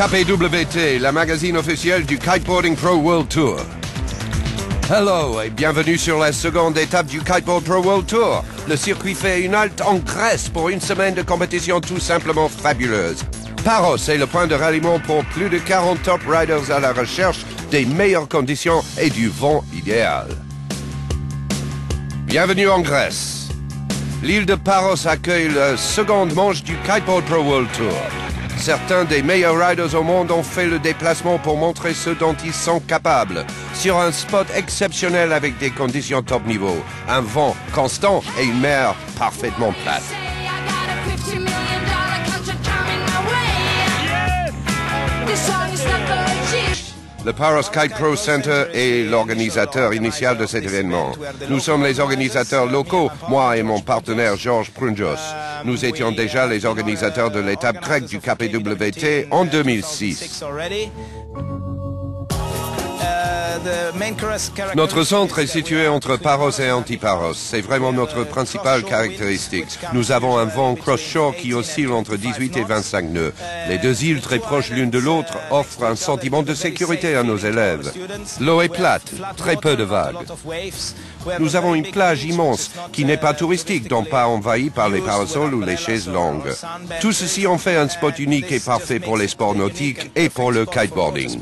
KPWT, la magazine officielle du Kiteboarding Pro World Tour. Hello et bienvenue sur la seconde étape du Kiteboard Pro World Tour. Le circuit fait une halte en Grèce pour une semaine de compétition tout simplement fabuleuse. Paros est le point de ralliement pour plus de 40 top riders à la recherche des meilleures conditions et du vent idéal. Bienvenue en Grèce. L'île de Paros accueille la seconde manche du Kiteboard Pro World Tour. Certains des meilleurs riders au monde ont fait le déplacement pour montrer ce dont ils sont capables, sur un spot exceptionnel avec des conditions top niveau, un vent constant et une mer parfaitement plate. Le Paros Kite Pro Center est l'organisateur initial de cet événement. Nous sommes les organisateurs locaux, moi et mon partenaire Georges Prunjos. Nous étions déjà les organisateurs de l'étape grecque du KPWT en 2006. Notre centre est situé entre Paros et Antiparos. C'est vraiment notre principale caractéristique. Nous avons un vent cross-shore qui oscille entre 18 et 25 nœuds. Les deux îles très proches l'une de l'autre offrent un sentiment de sécurité à nos élèves. L'eau est plate, très peu de vagues. Nous avons une plage immense qui n'est pas touristique, donc pas envahie par les parasols ou les chaises longues. Tout ceci en fait un spot unique et parfait pour les sports nautiques et pour le kiteboarding.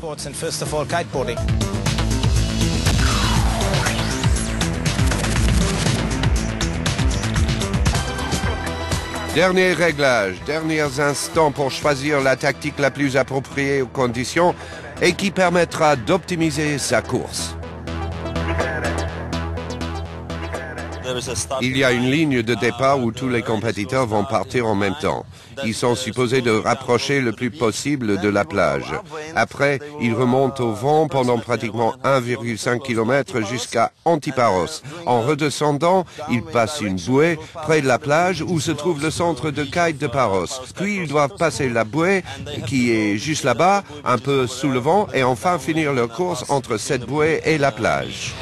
Dernier réglage, derniers instants pour choisir la tactique la plus appropriée aux conditions et qui permettra d'optimiser sa course. Il y a une ligne de départ où tous les compétiteurs vont partir en même temps. Ils sont supposés de rapprocher le plus possible de la plage. Après, ils remontent au vent pendant pratiquement 1,5 km jusqu'à Antiparos. En redescendant, ils passent une bouée près de la plage où se trouve le centre de kite de Paros. Puis ils doivent passer la bouée qui est juste là-bas, un peu sous le vent, et enfin finir leur course entre cette bouée et la plage.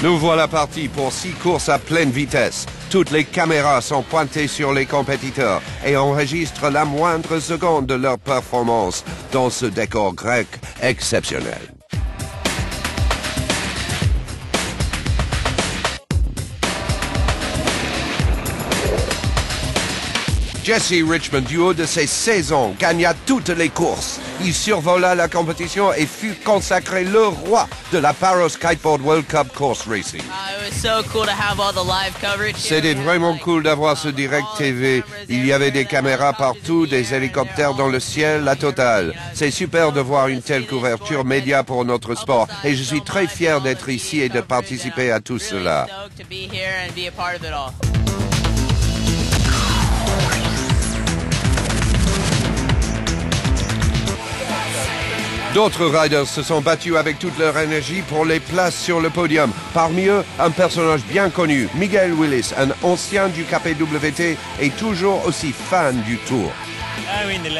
Nous voilà partis pour 6 courses à pleine vitesse. Toutes les caméras sont pointées sur les compétiteurs et enregistrent la moindre seconde de leur performance dans ce décor grec exceptionnel. Jesse Richmond, du haut de ses 16 ans, gagna toutes les courses. Il survola la compétition et fut consacré le roi de la Paros Kiteboard World Cup Course Racing. C'était vraiment cool d'avoir ce direct TV. Il y avait des caméras partout, des hélicoptères dans le ciel, la totale. C'est super de voir une telle couverture média pour notre sport et je suis très fier d'être ici et de participer à tout cela. D'autres riders se sont battus avec toute leur énergie pour les places sur le podium. Parmi eux, un personnage bien connu, Miguel Willis, un ancien du KPWT et toujours aussi fan du Tour.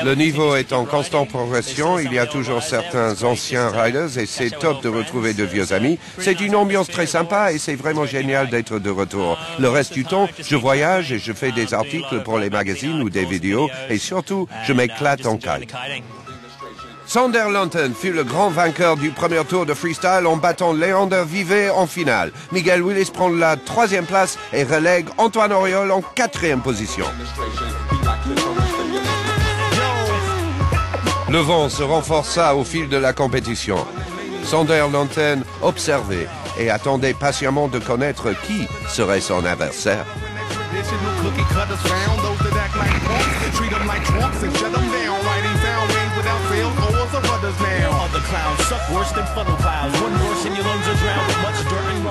Le niveau est en constante progression, il y a toujours certains anciens riders et c'est top de retrouver de vieux amis. C'est une ambiance très sympa et c'est vraiment génial d'être de retour. Le reste du temps, je voyage et je fais des articles pour les magazines ou des vidéos et surtout, je m'éclate en kite. Sander Lanten fut le grand vainqueur du premier tour de freestyle en battant Leander Vivet en finale. Miguel Willis prend la 3e place et relègue Antoine Auriol en 4e position. Le vent se renforça au fil de la compétition. Sander Lanten observait et attendait patiemment de connaître qui serait son adversaire.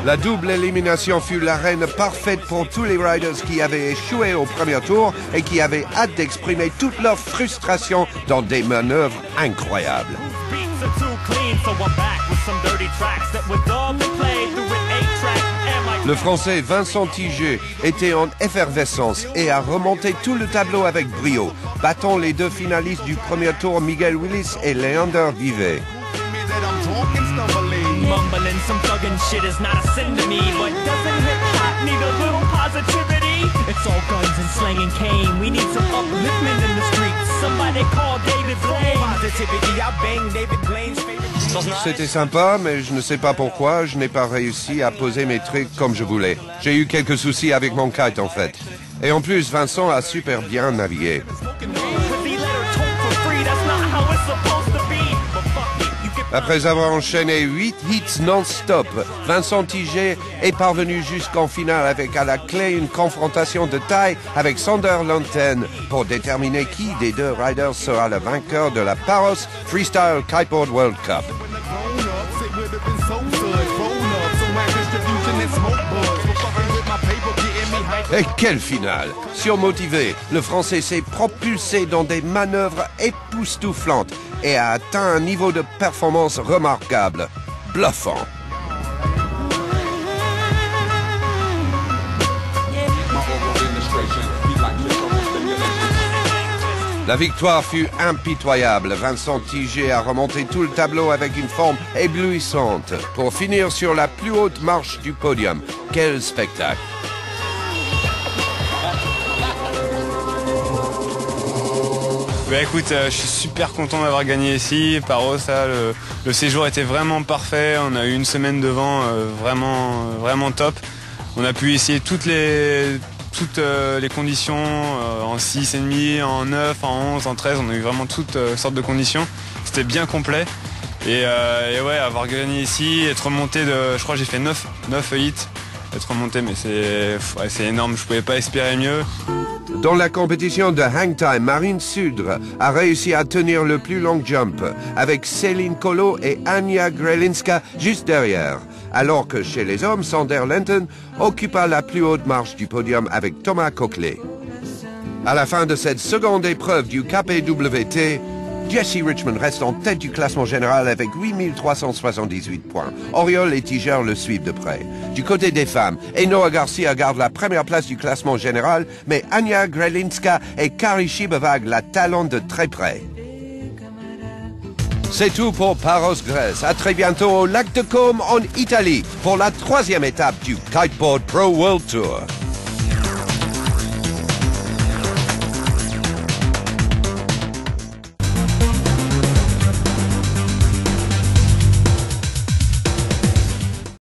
La double élimination fut l'arène parfaite pour tous les riders qui avaient échoué au premier tour et qui avaient hâte d'exprimer toute leur frustration dans des manœuvres incroyables. Le Français Vincent Tiget était en effervescence et a remonté tout le tableau avec brio, battant les deux finalistes du premier tour Miguel Willis et Leander Vivet. some thuggin' shit is not a sin to me, but doesn't hip-hop need a little positivity? It's all guns and slang and cane. We need some upliftment in the streets. Somebody call David Blaine. Positivity, I bang David Blaine's favorite. C'était sympa, mais je ne sais pas pourquoi, je n'ai pas réussi à poser mes trucs comme je voulais. J'ai eu quelques soucis avec mon kite en fait. Et en plus, Vincent a super bien navigué. Après avoir enchaîné 8 hits non-stop, Vincent Tiget est parvenu jusqu'en finale avec à la clé une confrontation de taille avec Sander Lanten pour déterminer qui des deux riders sera le vainqueur de la Paros Freestyle Kiteboard World Cup. Et quelle finale! Surmotivé, le Français s'est propulsé dans des manœuvres époustouflantes et a atteint un niveau de performance remarquable, bluffant. La victoire fut impitoyable. Vincent Tiget a remonté tout le tableau avec une forme éblouissante pour finir sur la plus haute marche du podium. Quel spectacle! Bah écoute, je suis super content d'avoir gagné ici. Paros, le séjour était vraiment parfait. On a eu une semaine de vent vraiment top. On a pu essayer toutes les conditions en 6,5, en 9, en 11, en 13. On a eu vraiment toutes sortes de conditions. C'était bien complet. Et ouais, avoir gagné ici, être remonté je crois que j'ai fait 9 hits. Être remonté, mais c'est énorme. Je pouvais pas espérer mieux. Dans la compétition de hang time, Marine Sudre a réussi à tenir le plus long jump avec Céline Collot et Anya Grelinska juste derrière. Alors que chez les hommes, Sander Lanten occupa la plus haute marche du podium avec Thomas Coquelet. À la fin de cette seconde épreuve du KPWT, Jesse Richmond reste en tête du classement général avec 8378 points. Oriol et Tiger le suivent de près. Du côté des femmes, Enoa Garcia garde la première place du classement général, mais Anya Grelinska et Kari Shibavag la talonnent de très près. C'est tout pour Paros Grèce. À très bientôt au lac de Côme en Italie pour la 3e étape du Kiteboard Pro World Tour.